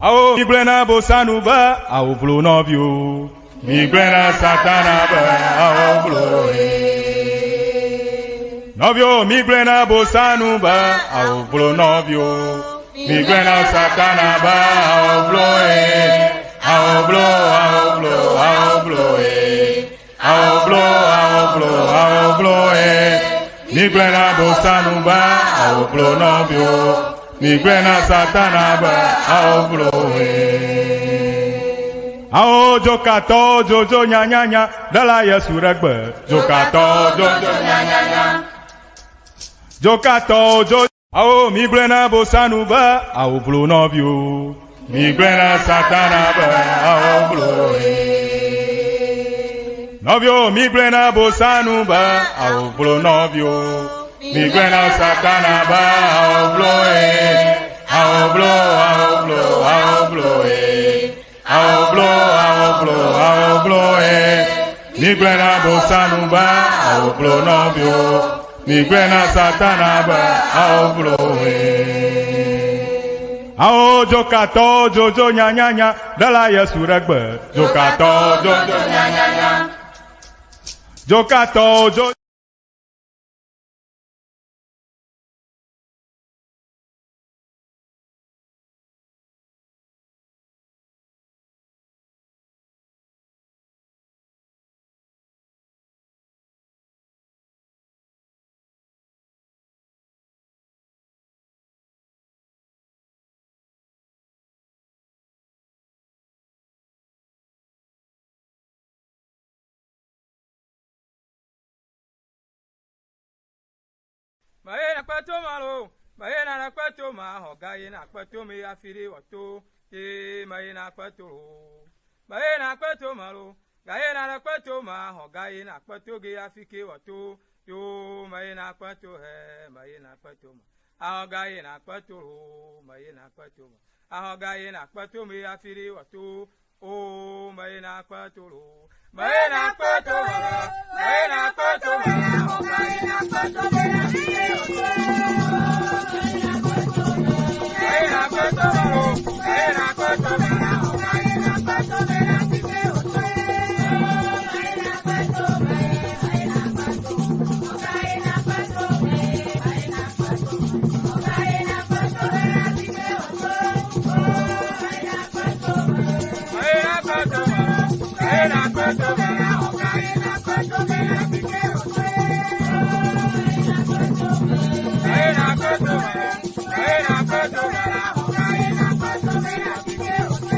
Ao migrena bosanuba, ao blo novio. Migrena satanaba, ao blo. Novio, migrena bosanuba, ao blo novio. Migrena satanaba, ao blo. Ao blo, ao blo, ao blo. Ao blo, ao blo, ao blo. Migrena bosanuba, ao blo novio. Migrena satanaba, ao bloe. Ao jokato, jojo nya nya nya, dala ya suragba. Jokato, jojo nya nya nya. Jokato, jojo. Ao migrena bosanuba, ao blo novio. Migrena satanaba, ao bloe. Novio, migrena bosanuba, ao blo novio. Migrena satanaba, ao bloe, ao blo, ao blo, ao bloe, ao blo, ao blo, ao bloe. Migrena bosanuba, ao blo novio. Migrena satanaba, ao bloe. Ao jokato, jojo nya nya nya, dala ya suragba. Jokato, jojo nya nya nya. Jokato, jojo. Maena kwato malo, maena na kwato ma hogaye na kwato me afiri wato, maena kwato. Maena kwato malo, gaena na kwato ma hogaye na kwato ge afike wato, maena kwato maena kwato ma. Ahogaye na kwato, maena kwato ma. Ahogaye na kwato me afiri wato, maena kwato. Maena kwato malo, maena kwato ma hogaye na kwato me afiri wato. Maena kwato malo, maena kwato ma hogaye na kwato me afiri wato. Maena kwato, maena kwato, hogaye na kwato, maena kwato, hogaye na kwato me afiri wato. Maena kwato, maena kwato malo, maena kwato ma hogaye na kwato me afiri wato. Maena kwato malo, maena kwato ma hogaye na kwato me afiri wato.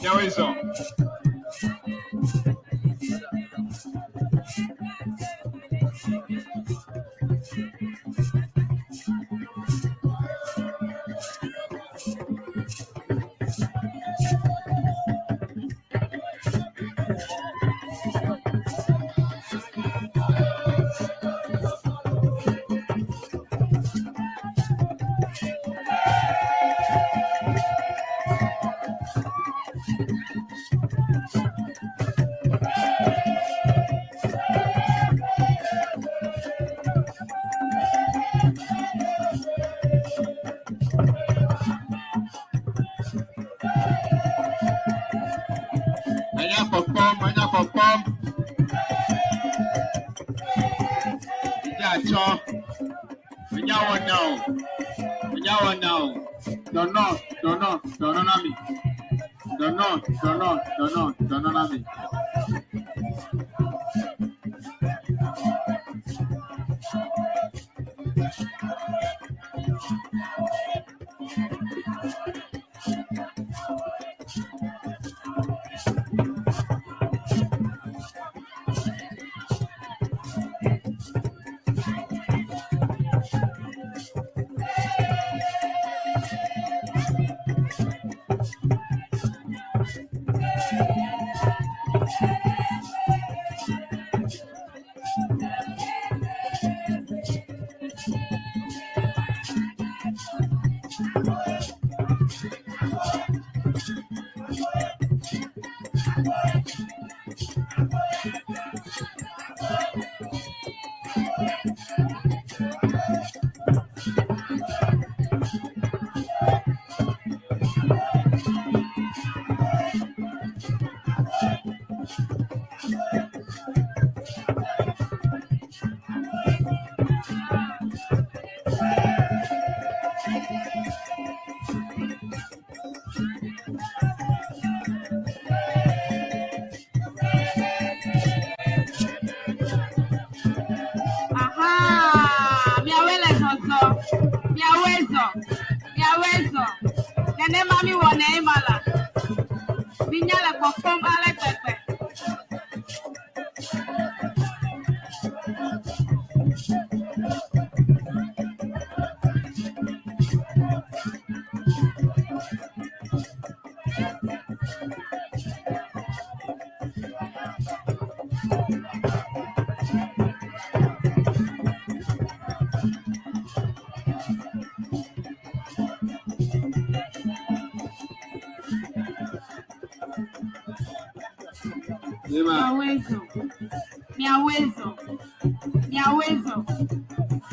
Miawezo. Anya popom. Yeah, Cho. Anya one now. Don't know me. Don't know me. Miawezo. Nene mami wone imala. Minyale perform ale pepe.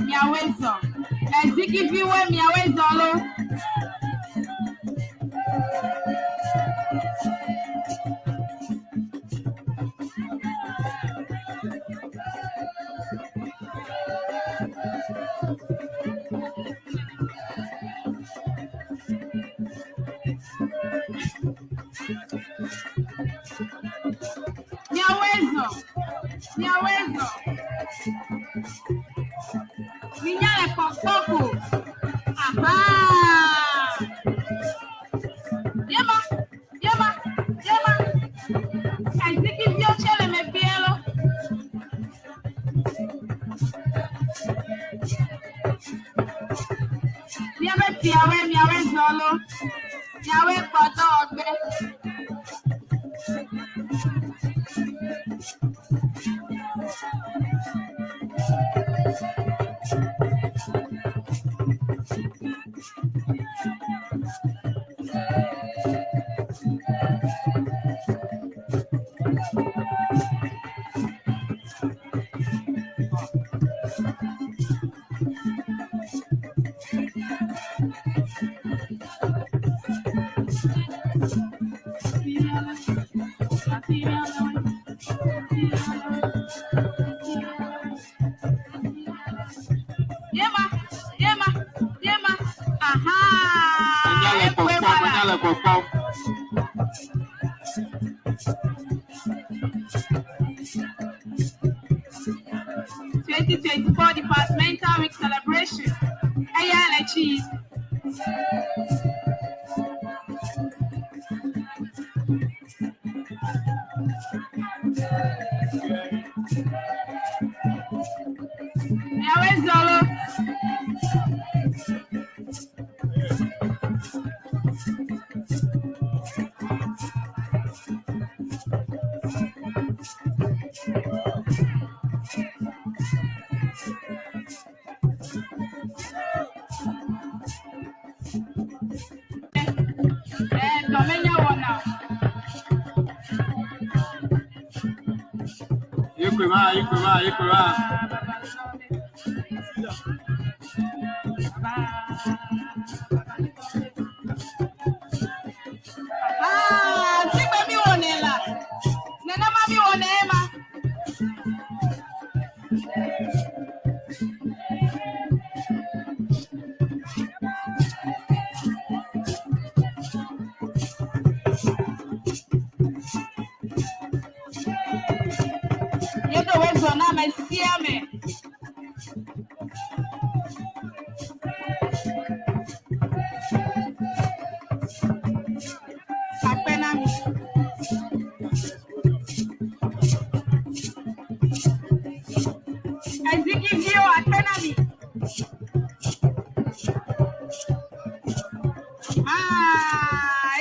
Miawezo. Ezikiviwe miawezo lo. Miawezo. Minyale popoku. Aha. Yema. Ezikivio chele me bielo. Miawezo lo. Miawe poto ogbe. Yema. Aha. Anyale popom. 2024 Departmental Week Celebration. Ayala cheese. Miawezolo. Yukuma. me. Akpenami. Ezikivio Akpenami.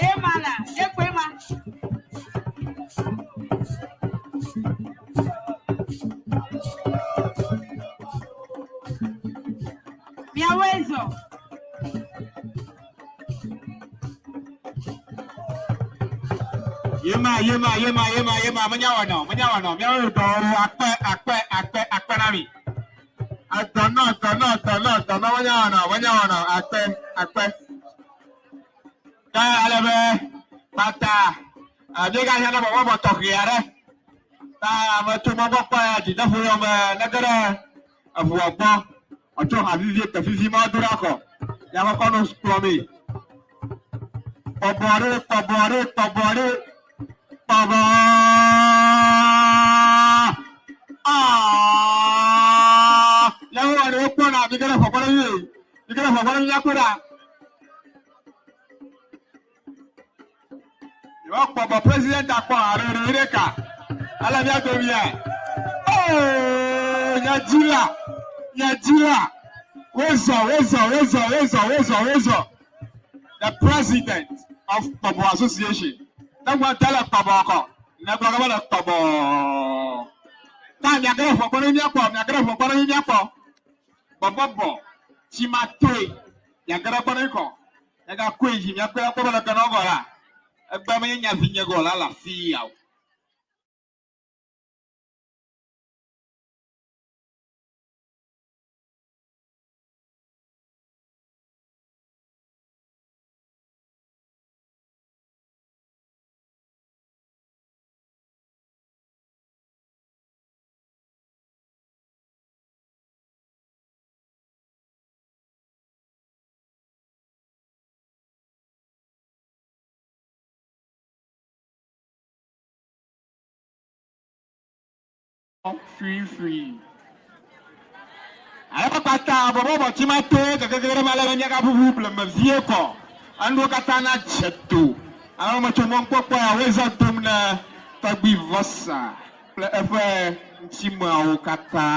Emala, Ekwema. Miawezo. Yema, manyawana, miawe do akpe nami. Tono, manyawana, akpe. Da alebe, bata, adiga yana bawa tokiare. Ta matu mabokpa di dafu yome negere afuwa ojo hafifi madurako. Yama kono splomi. Pabore. Baba. Lalu ada apa nak dikira fakir ni? Dikira fakir ni apa dah? Yo, Papa President apa? Ada mereka. Alam dia tu dia. Oh, Nyajila. Wezo. The President of Pabo Association. Nagwa tala Pabo ko. Nagwa kabala Pabo. Ta nyagara fakir ni apa? Bobo Chimatoy Yagara Paneko Yaga Queen Yakura Kanogora Abamanya Vinyagola La Fia. Free. Ayah kata bawa cima tu, kekek malam banyak apa problem mafia ko. Anu kata na jatuh. Ayah macam mongko ko aweza tumna tabivosa. Apa cima kata.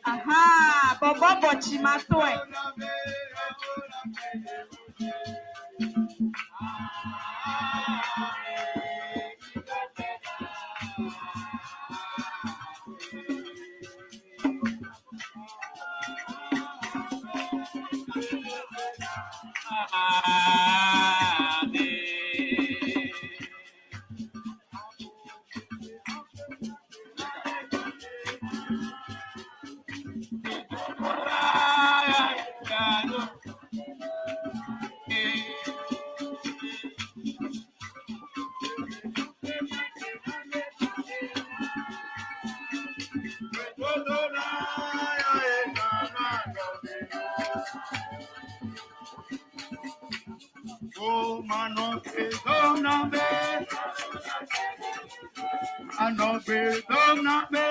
Aha, Bobo Chimatoy. Oh, mano, don't be. I know be, don't be.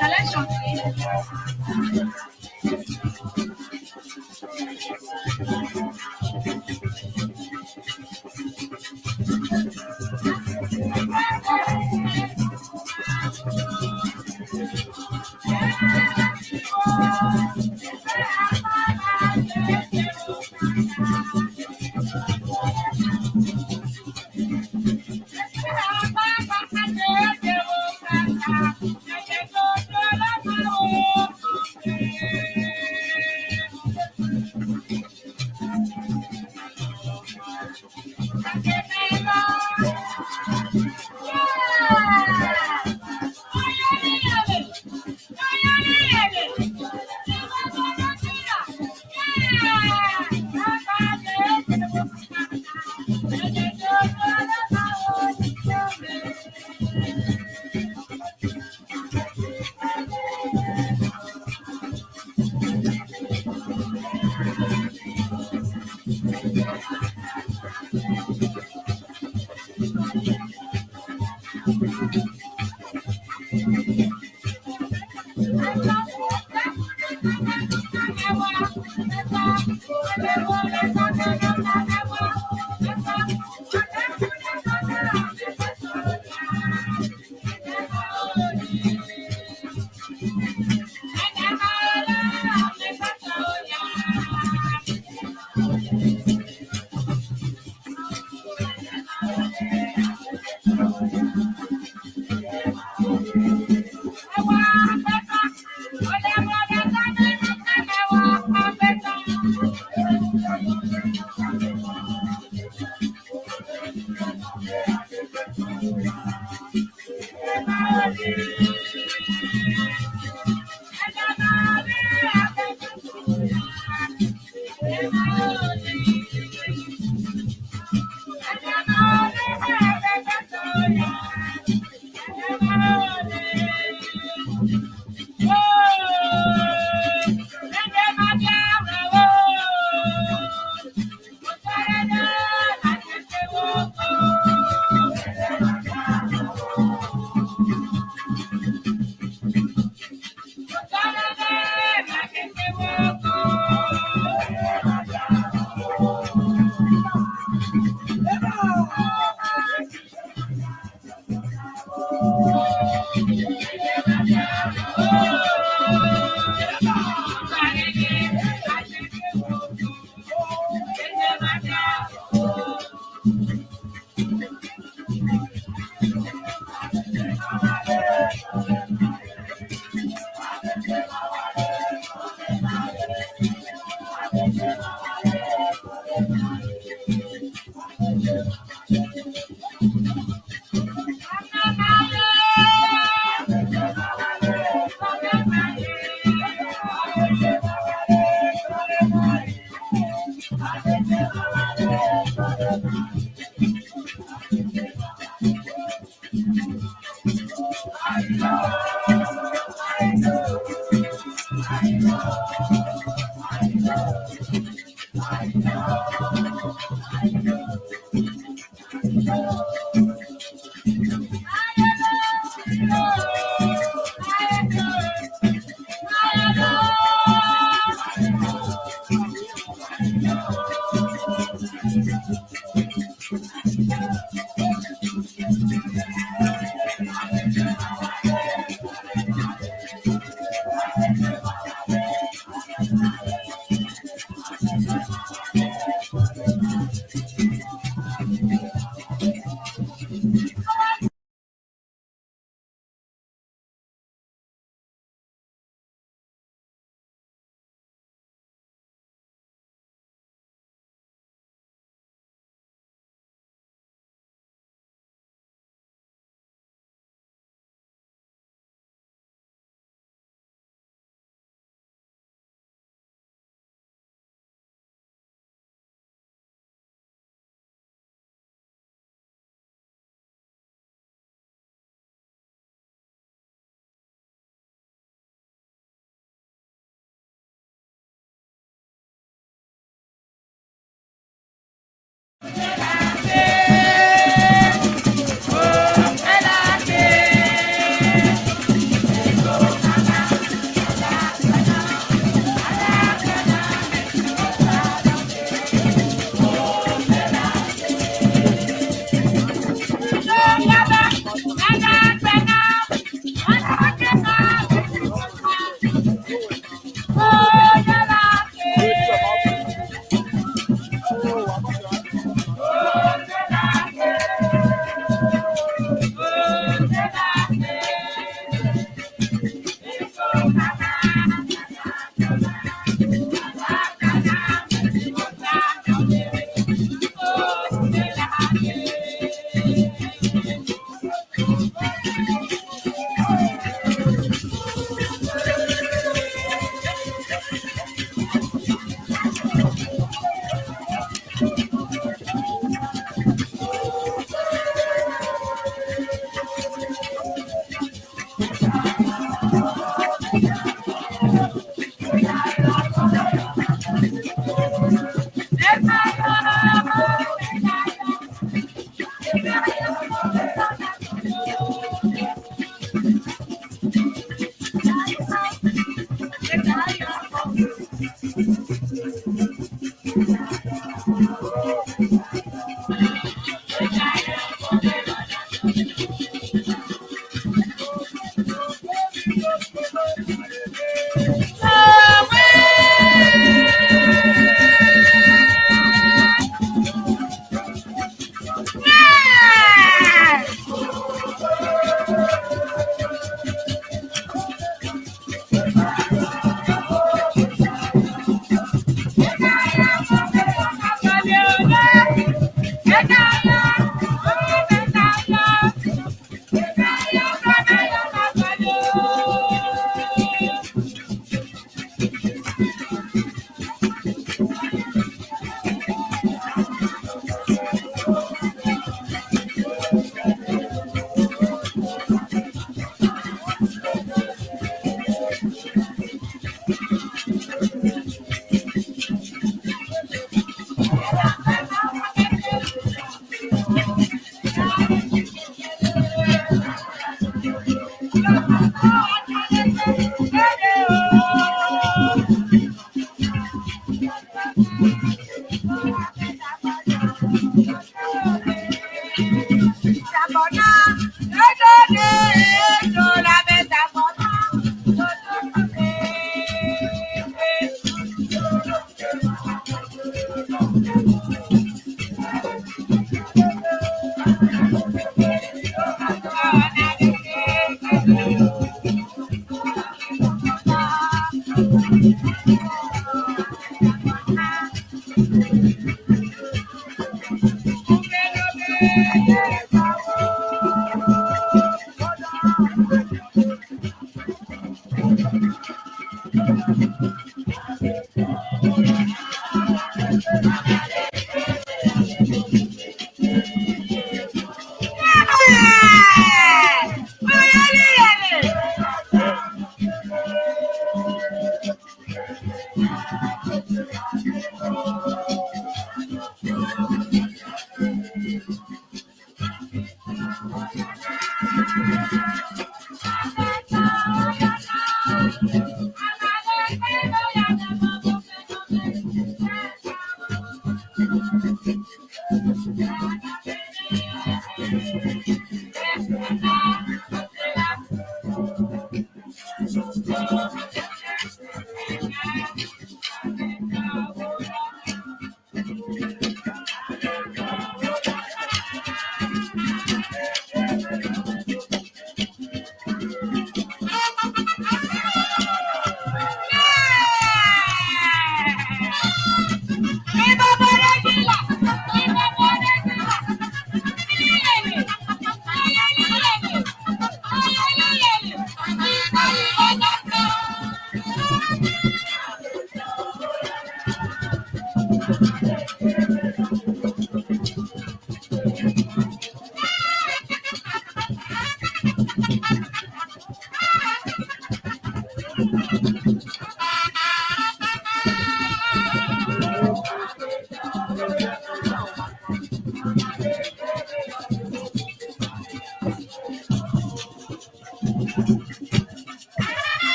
J'allais chanter.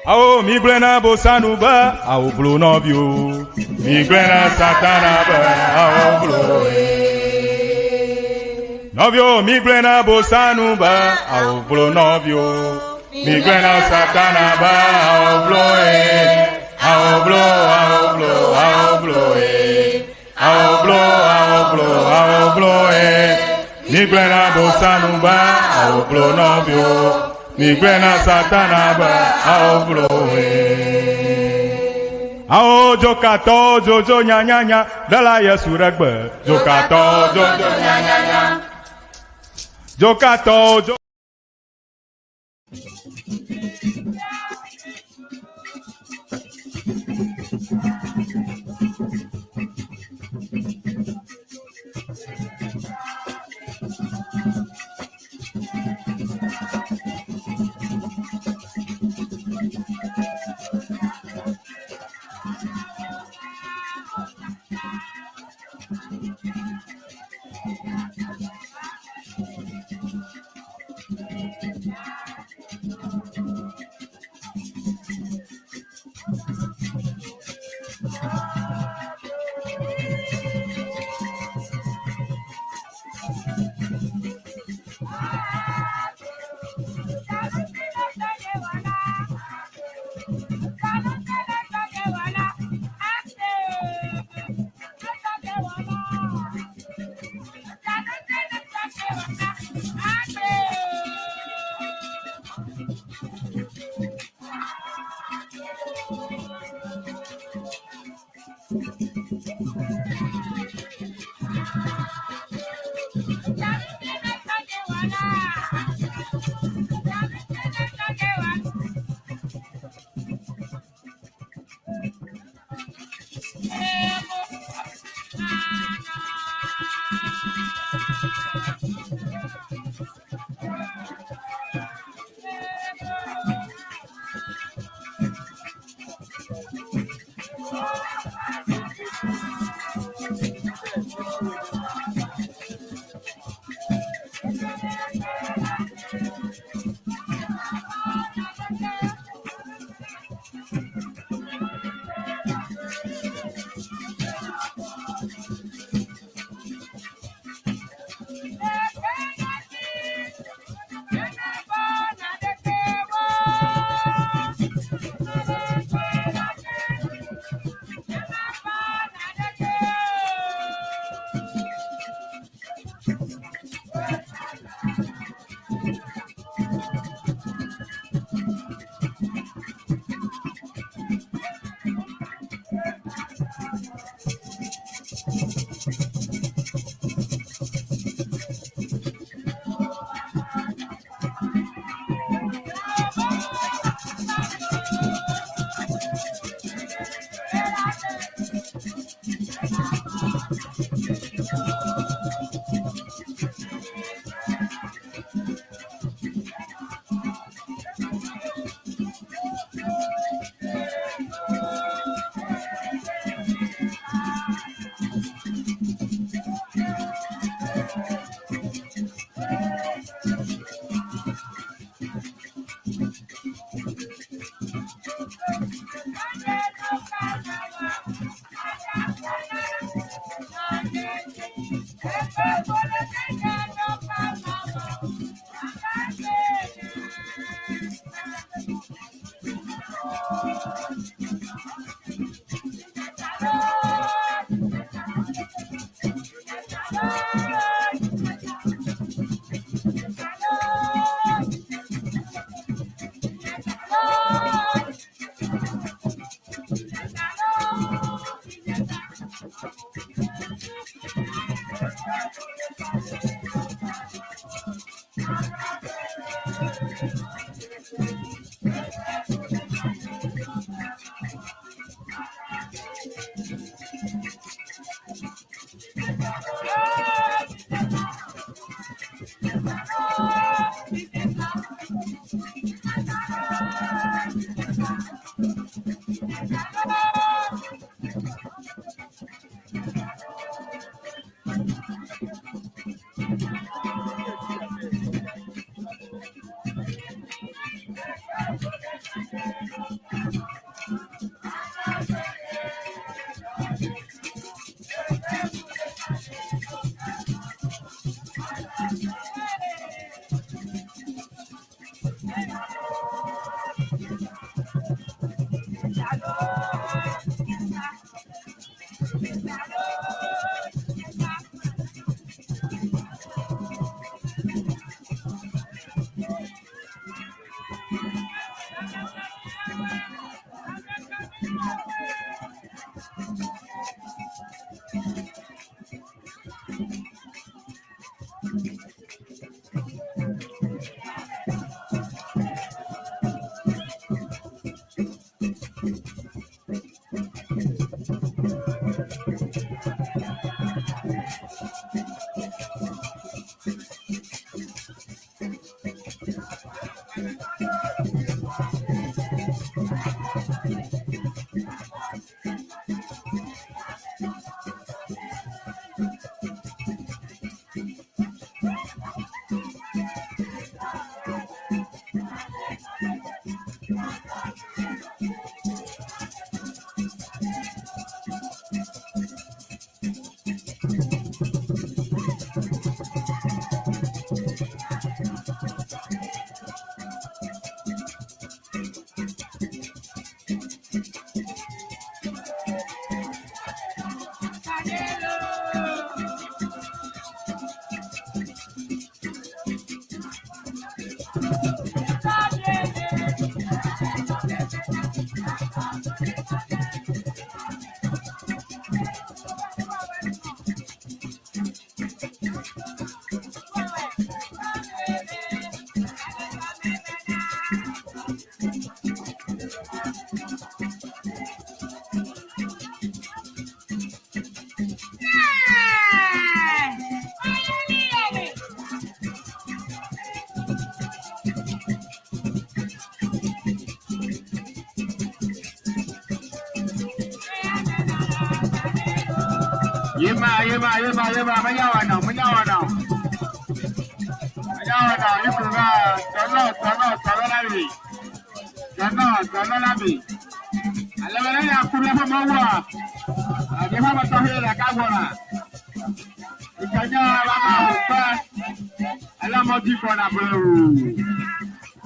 Ao miglena bosanuba, ao blo novio. Miglena satanaba, ao blo. Novio, miglena bosanuba, ao blo novio. Miglena satanaba, ao blo. Ao blo, ao blo, ao blo. Ao blo, ao blo, ao blo. Miglena bosanuba, ao blo novio. Miglena satanaba, ao bloe. Ao jokato, jojo nya nya nya, dala Yesu regbe. Jokato, jojo nya nya nya. Jokato, jojo. Yema, manyawana. Manyawana, you can Tono Labi. Alabama, Kuriapa Mawa. You have a Tahila Kagona. You can go Alamo Dipona Blue.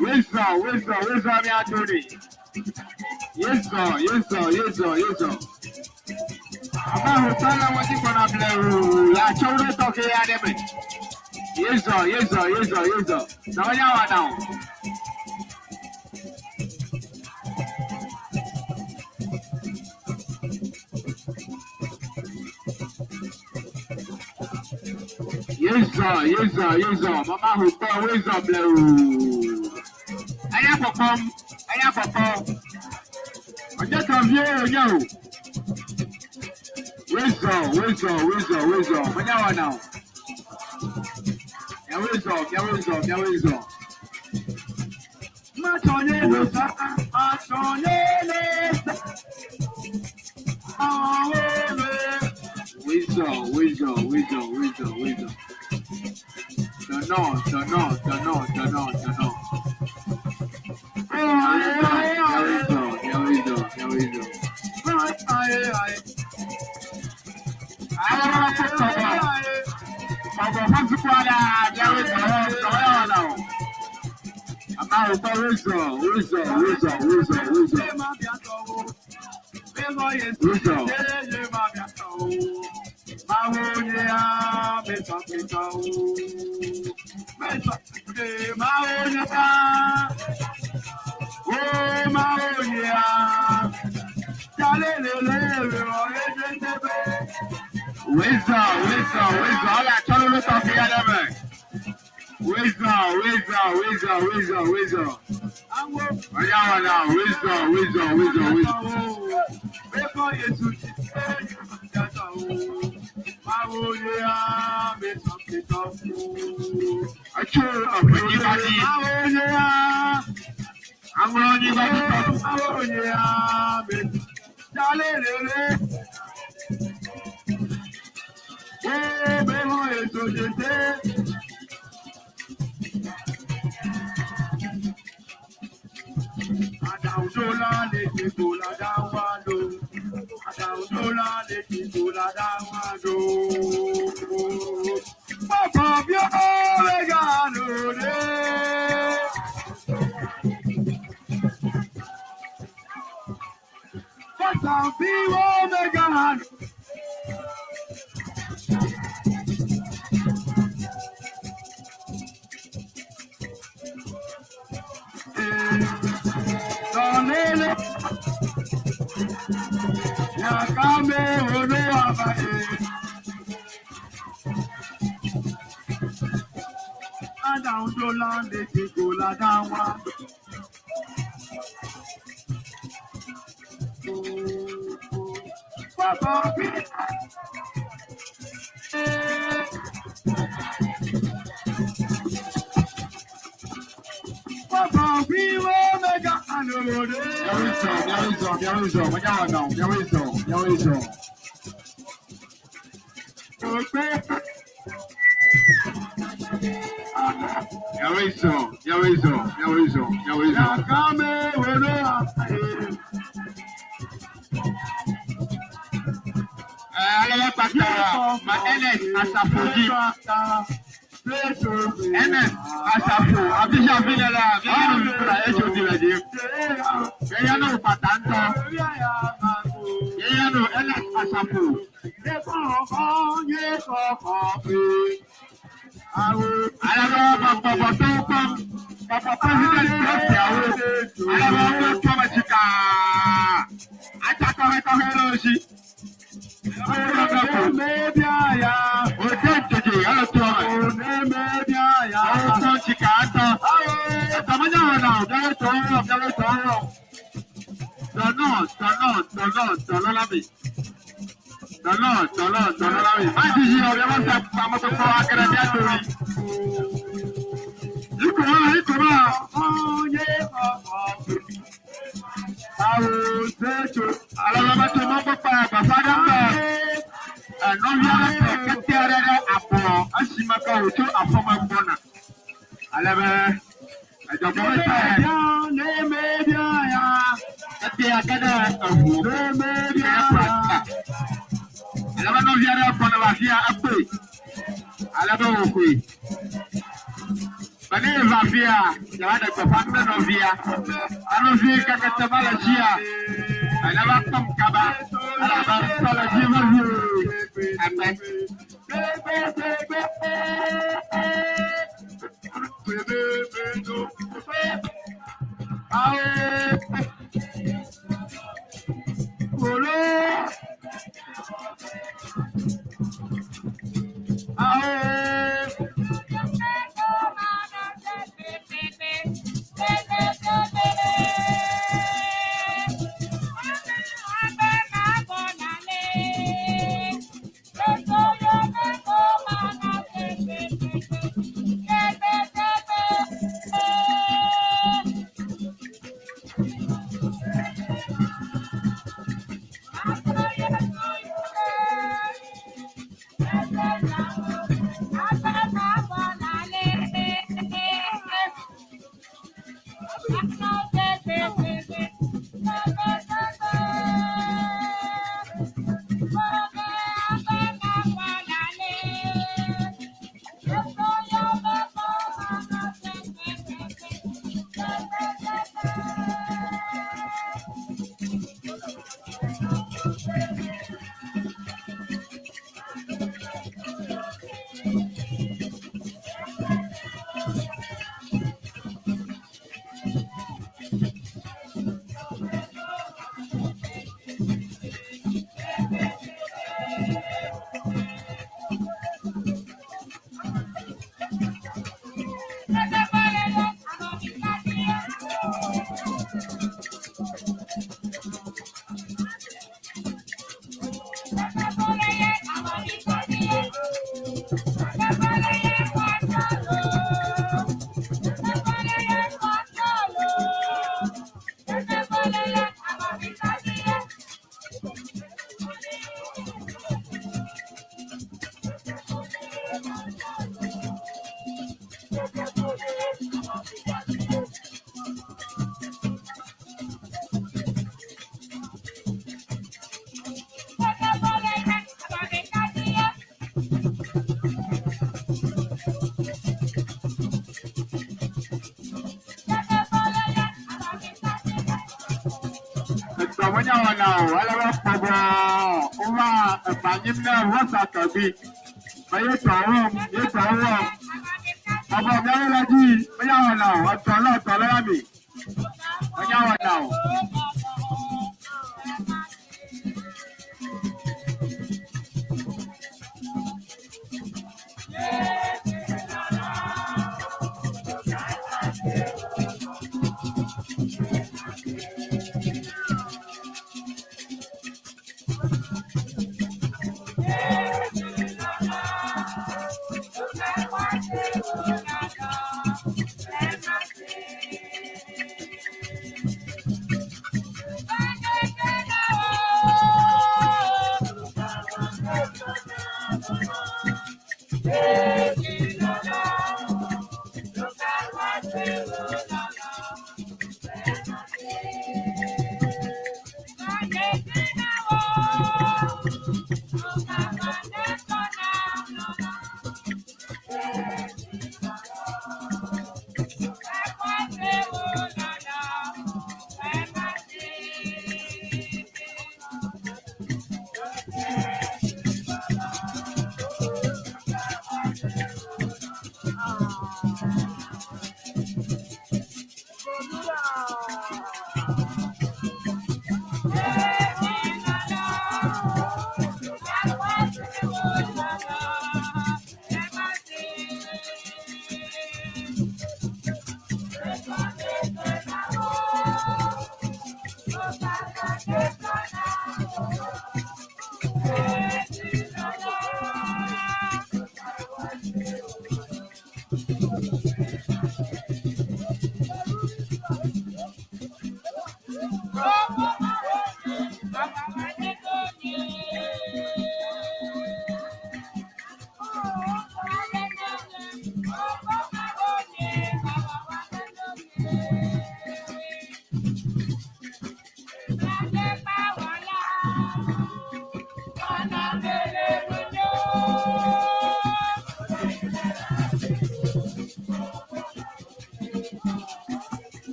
Wisdom, Yaturi. Yes, sir. Sana wati kona blue. La chore toke ya deme. Yes, sir. Na wanyawa now. Yes, sir. Mama who call wisdom blue. Aya popom. Oje kan vie yo. Wisdom. Manyawa now. Ya wisdom. Matonye sa. Wisdom. Tono. Wisdom.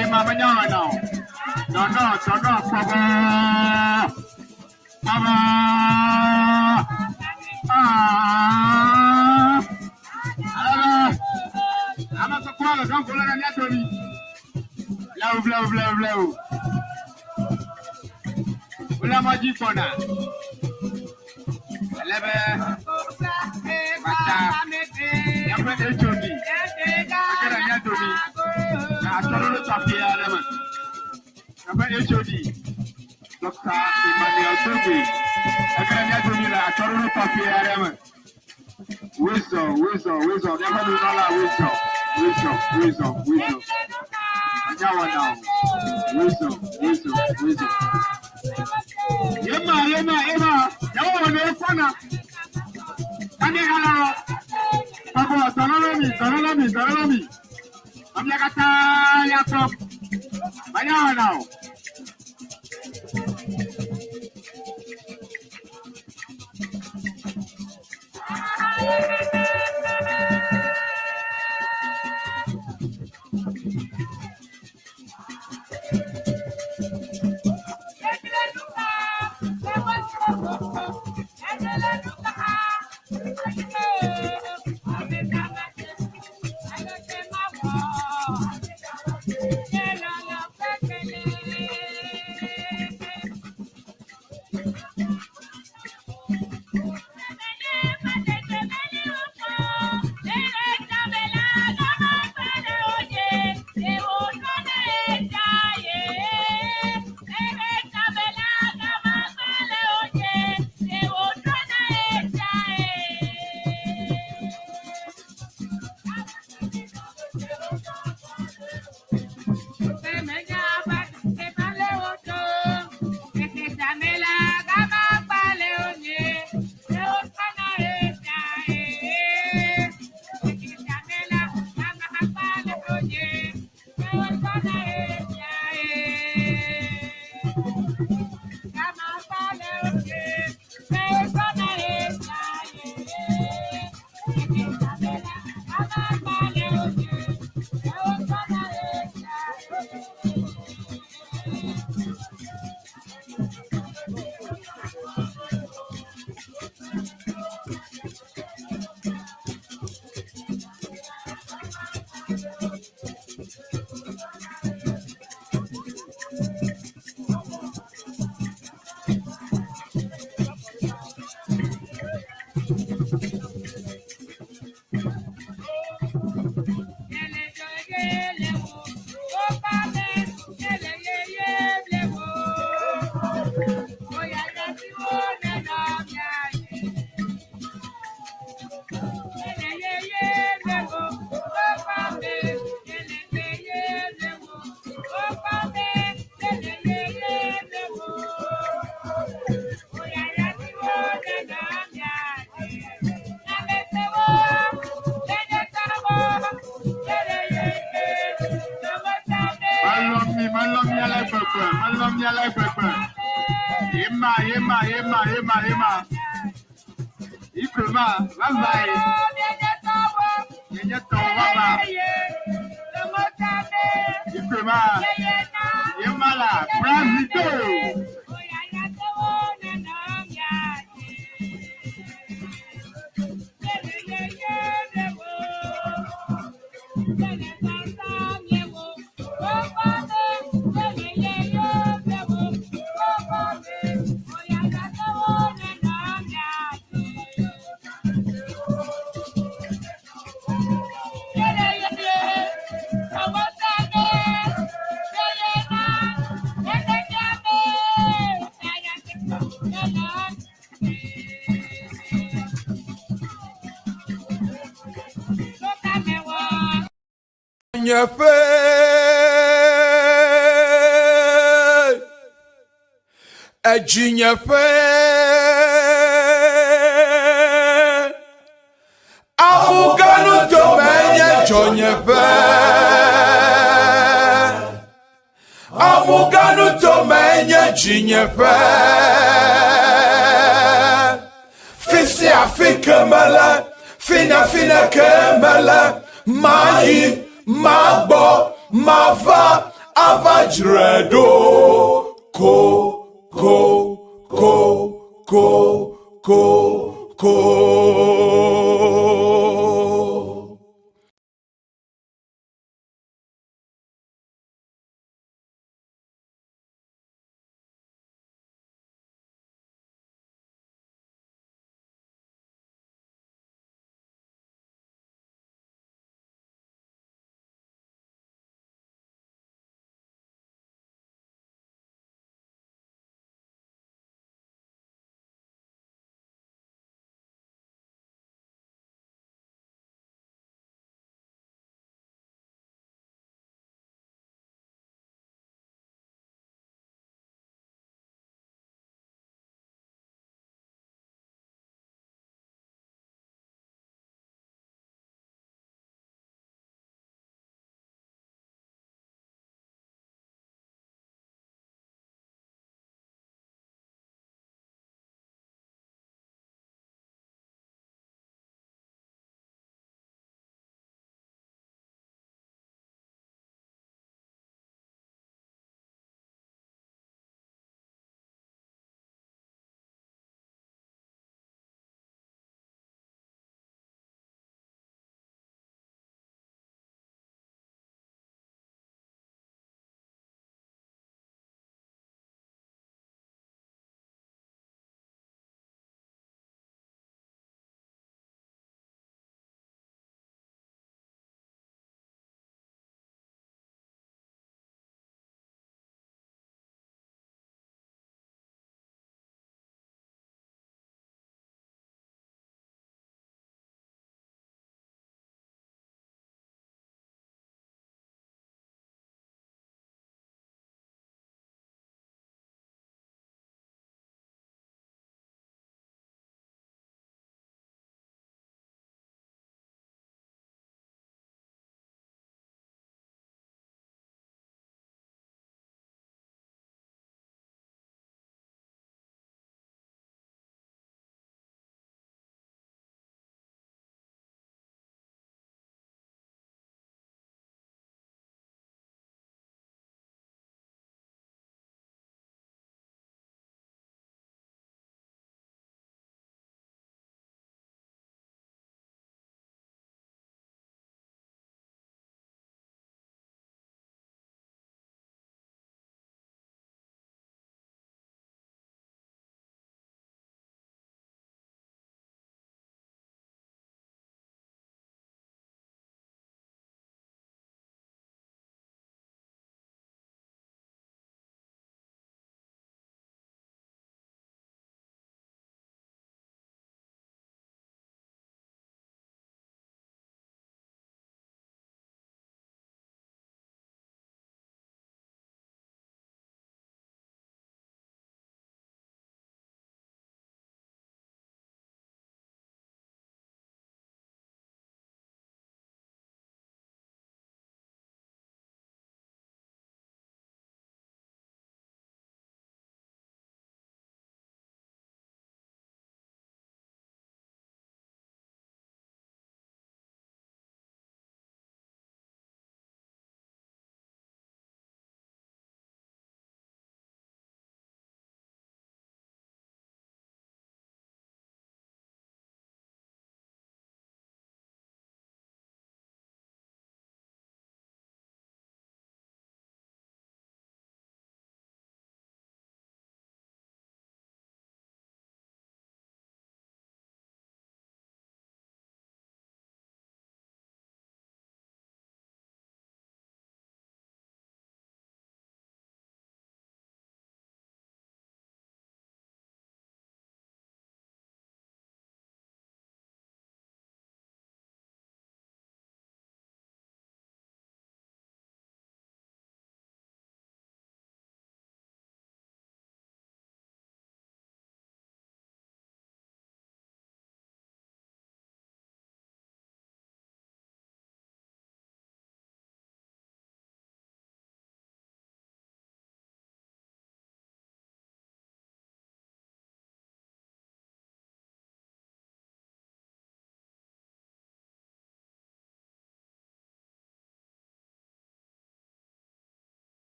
Yema, banyawa now. No, Papa. I'm a koala, don't go on Anthony. Blow. Ulama Jipona. 11. HOD, Dr. Emmanuel Tobi, wisdom, never do not wisdom. Emma, Tanalami. I'm now. Yema. Ikroma, Lazai. Ikroma, Yemala. Brazil. Nyefe Ejinyefe Amuganu tomenye jonyefe Amuganu tomenye jinyefe Fisi afike mele Fina kemele Mayi Magbo, Mava, Avajredo, ko.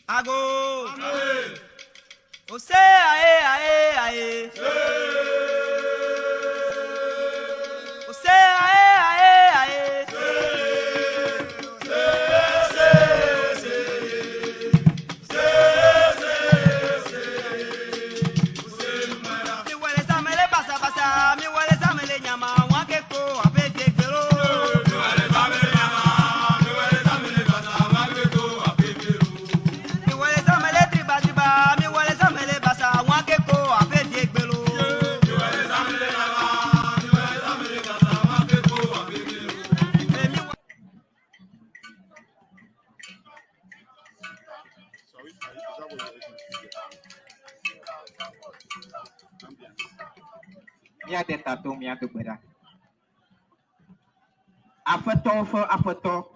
Ago. O say aye aye aye. O say aye aye aye. Mi huele samele pasa pasa, mi huele samele llama, wanke ko apete pero. Mi huele samele triba triba, mi huele samele pasa, wanke ko apete pero. Mia de tato mia de bera. Afeto.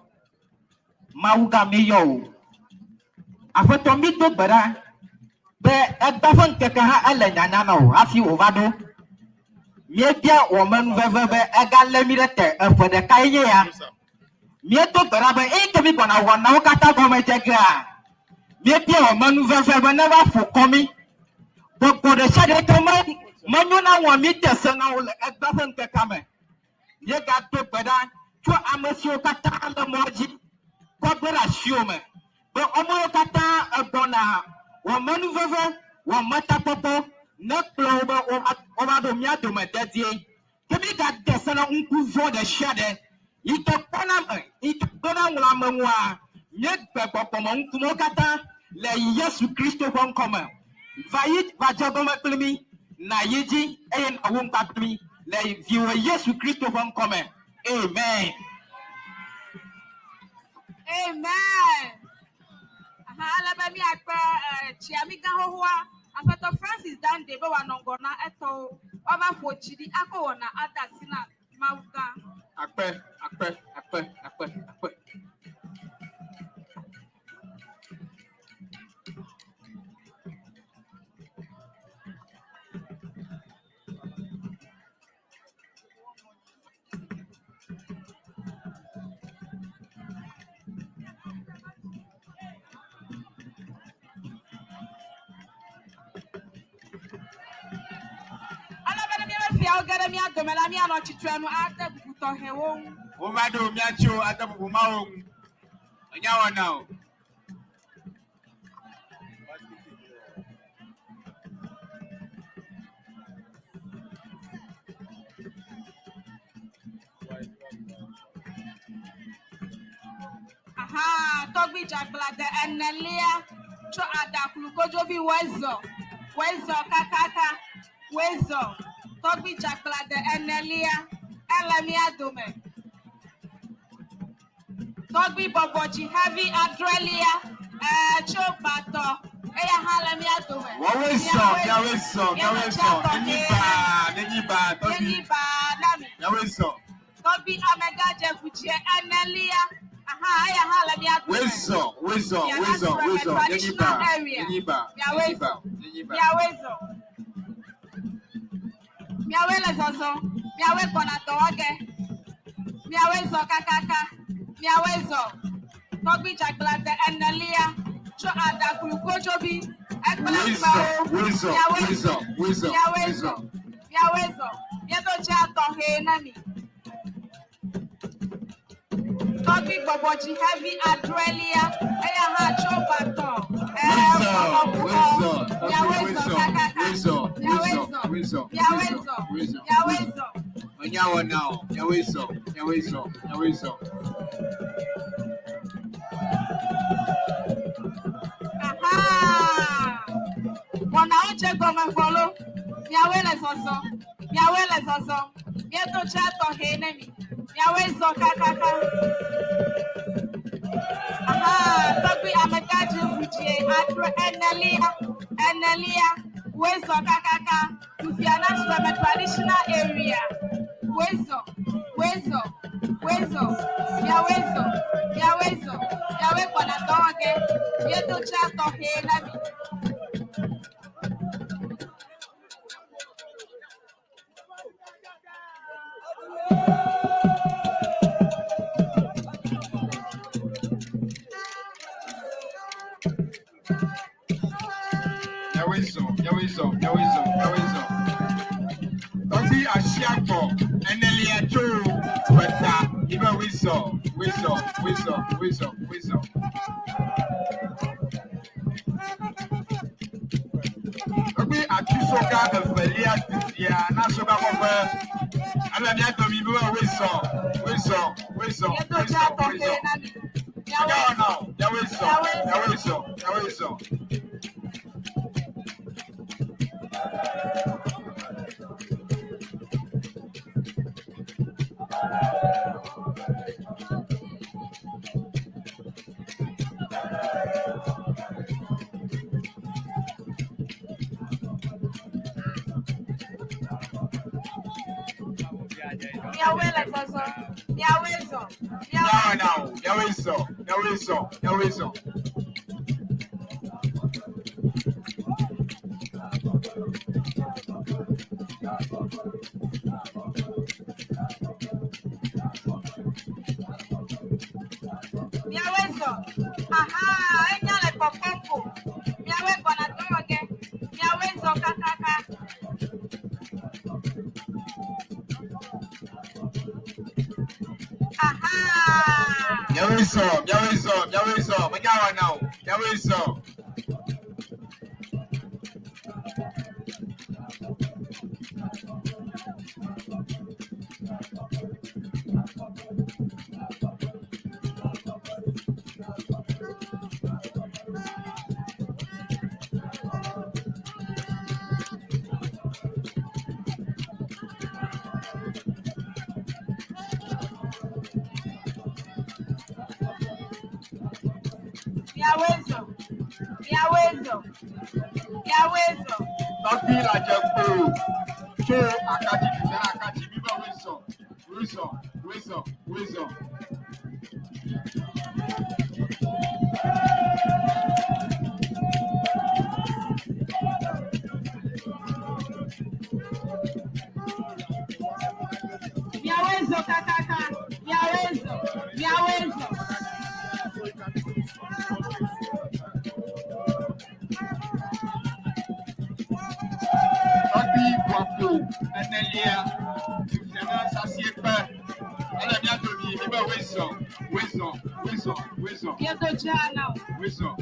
Mauga mi yo. Afeto mi de bera. Be egbafen keke ha ele nyanya no afi ovado. Mie bia woman veve ega lemirete efede kaiye ya. Mie to bera be e kemi bona wona ukata gome jegra. Mie bia woman veve never for coming. But the shadow to Manuna wa mita sana ule egbafen kekame. Ye gato beda to amasio kata la moji. Kwa bera shiome. But omo kata abona wa manu veve wa mata popo ne ploba o do mia do mededie. Kemi gato sana unku vo de shade. Ito kona wala mwa. Ye bebo mo unku mo kata le Yesu Kristo kon koma. Vayit vajagoma plemi na yiji en awon patmi le viwe Yesu Kristo von come. Amen. Amen. Ala ba mi akpa chiami ga hohoa afato Francis dan de ba wanongona eto oba fo chidi akowona adasina mauga. Akpe. Gara mi adomela mi ano chitwenu ata buto hewo. Ovado miacho atabu mao. Onyawa now. Aha, Togbi Jagbala enelia cho adakulu kojo bi wezo kakaka wezo Togbi Jagbala enelia elami adome Togbi Boboji heavy adrelia cho bato eya halami adome Yawezo Neniba nami Yawezo Togbi Amega Jefuchie enelia aha eya halami adome Wezo Miawele zozo, miawe kona toge, miawezo kakaka, miawezo. Togbi Jagbala enelia, cho adakulu kojobi, miawezo. Yedo chato he nami. Togbi Boboji heavy adrelia, eya ha cho bato. Miawezo. Onyawa now. Yawezo. Aha. Wana oche goma follow. Miawele zozo. Yeto chato he nami. Miawezo kakaka. Aha, Togbi Amagaji Fuchie, Adro Enelia, Wezo Kakaka, Lufianas from a traditional area. Wezo, Yawe Bonadoge, Yeto Chato Henami. Yawizo. Don't Ashiako, and Elia Joe, but even whistle. Okay, Akisoka, the Felia, Nasoka, and then you to be whistle. Yawizo. Yawizo. Aha, enya le popopo. Miawe kona toge. Yawizo kakaka. Aha. Yawizo. Magawa now. Yawizo. Yawizo. Toki la jekpo. Cho akaji biba wizo. Yawizo kakaka. Yawizo. Wapo, Anelia, Luciana Sasiepa, and I'm not to be even whistle. Bientôt Jana. Whistle.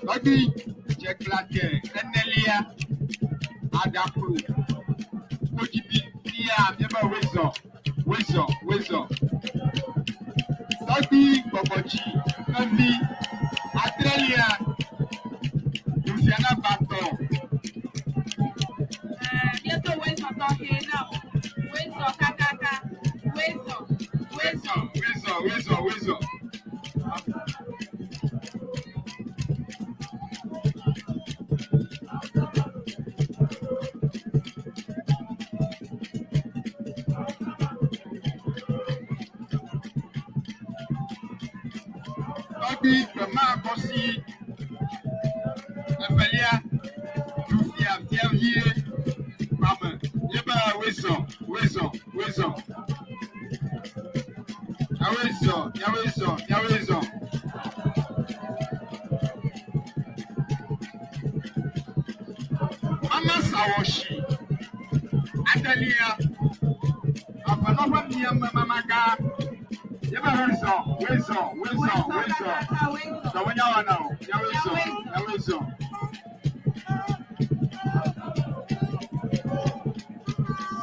Lodi, Jack Latte, Anelia, Adapu. Never whistle. Lodi, Bobochi, Kandi, Atrelia, Luciana Baton. Bientôt Whistle talking now. Whistle kakaka. Whistle. Lodi, Mama Bossi, Evelia, Lucia, Thierry, Mama, Yeba, whistle. Yawizo. Mama Sawoshi, Adelia, Apanova Mia Mamaga, Yeba whistle. So when you know, Yawizo.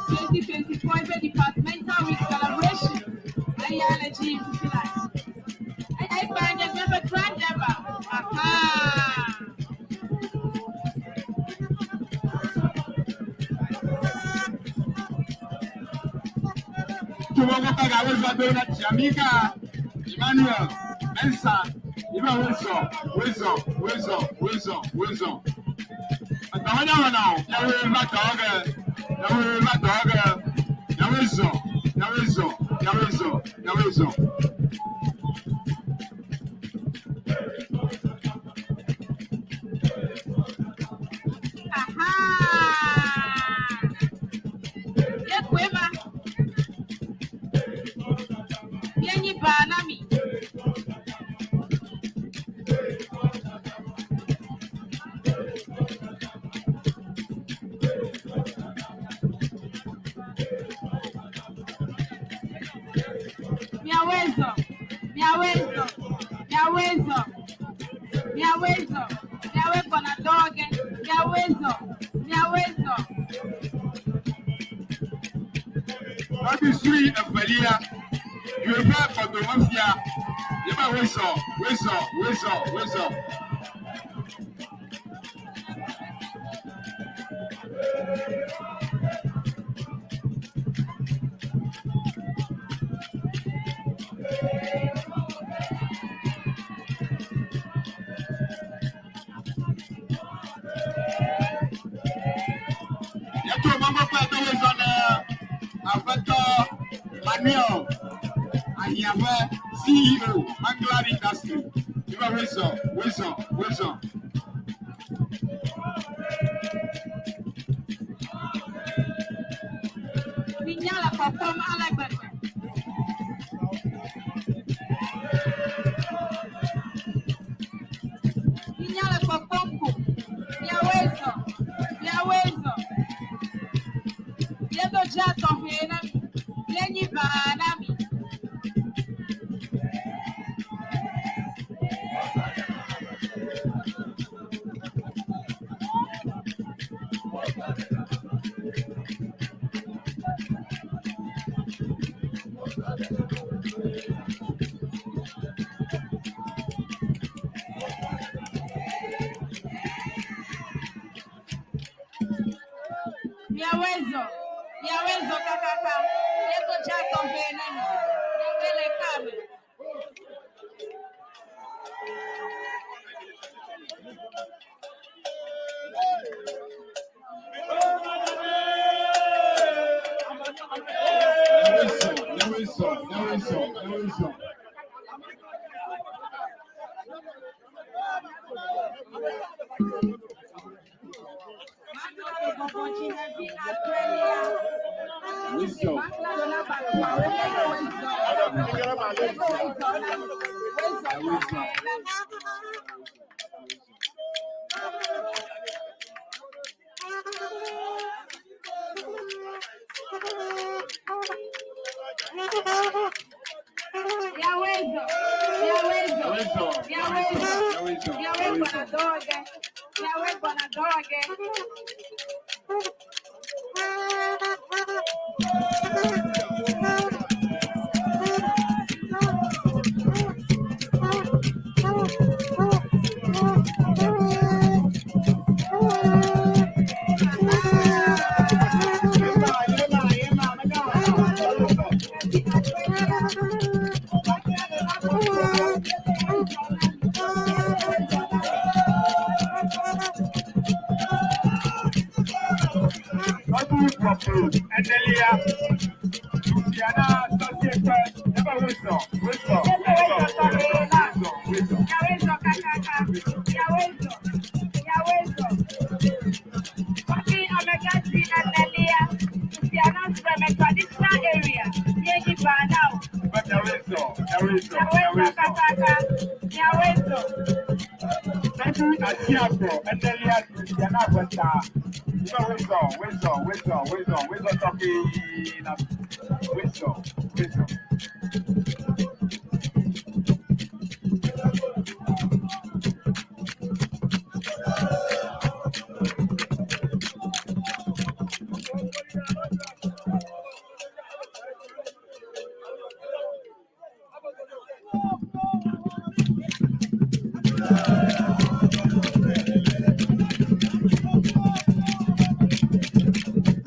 2024 departmental week celebration. Biology utilize. I find a never grand ever. Aha. Tumoka Yawizo Dona Jamaica, Emmanuel, Mensa, Iba whistle. And the one now, Yawizo. Aha. Nyawezo. Nyawezo. Nyawezo. Nyawe kona doge. Nyawezo. Nyawezo. Abi suri afalia. Yoruba koto mafia. Yeba wezo. Yato mama pa to wezo na afato Manuel Anyawe CEO Anglar Industry. Yeba wezo. Minyala popom alagbe. Minyala popomku. Nyawezo. Yedo jato hena. Yenyi banami. Nyawezo kakaka. Yedo jato hena. Nyawele kame.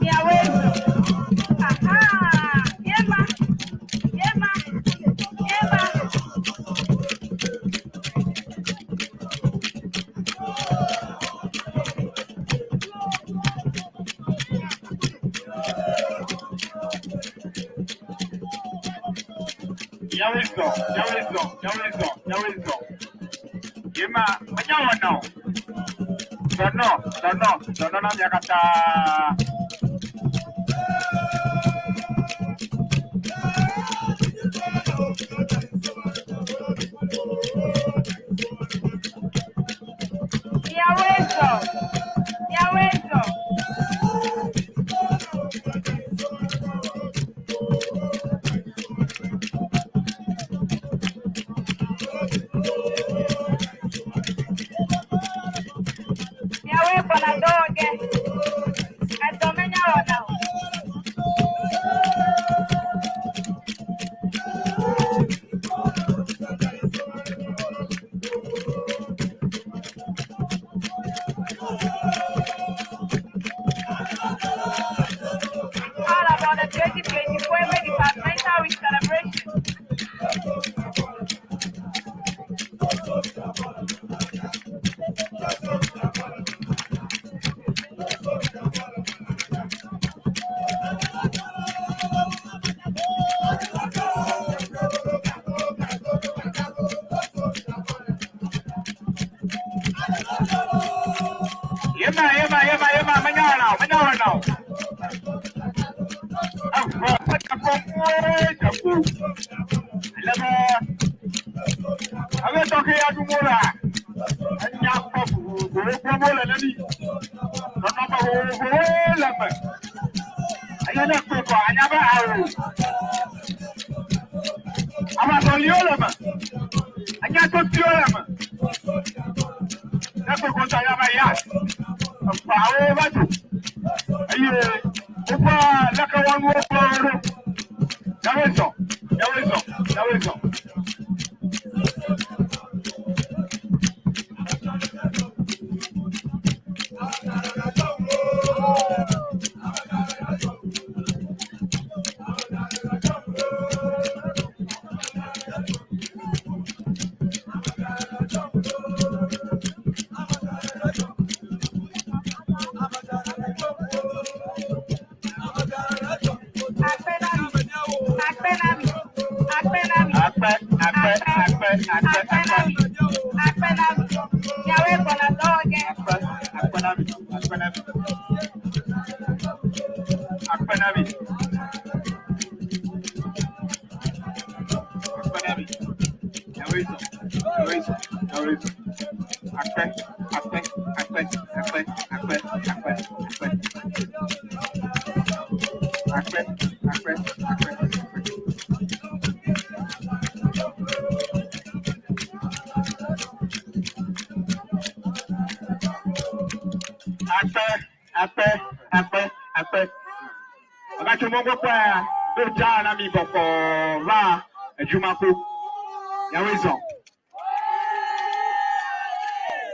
Nyawezo. No, mi akata. Avec ton créa du mot là. Il n'y a pas pour vous. La nani. Non, pas vous. La main. Il y a pas quoi. Il y a pas à vous. Ama lio la main. Il y a tout lio la main. Là, pour qu'on s'aille à ma yacht. Pas au bateau. Aïe. Pourquoi la kawango pour. Il y a raison. Il y a raison. Il y a raison.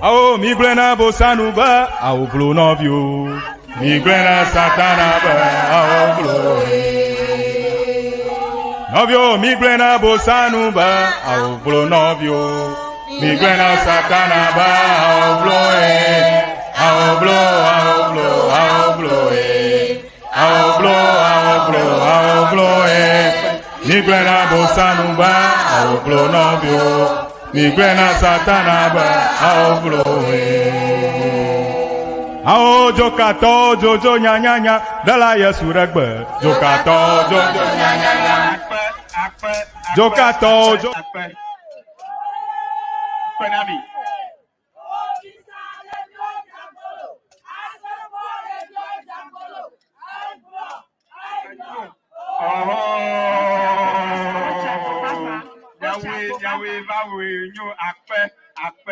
Ao miglena bosanuba, ao blo novio. Miglena satanaba, ao blo. Novio, miglena bosanuba, ao blo novio. Miglena satanaba, ao blo. Ao blo, ao blo, ao blo. Ao blo, ao blo, ao blo. Miglena bosanuba, ao blo novio. Miglena satanaba, ao bloe. Ao jokato, jojo nya nya nya, dala Yesu regbe. Jokato, jojo nya nya nya. Jokato, jojo. Yahweh, Yahweh, Yahweh, you akpe.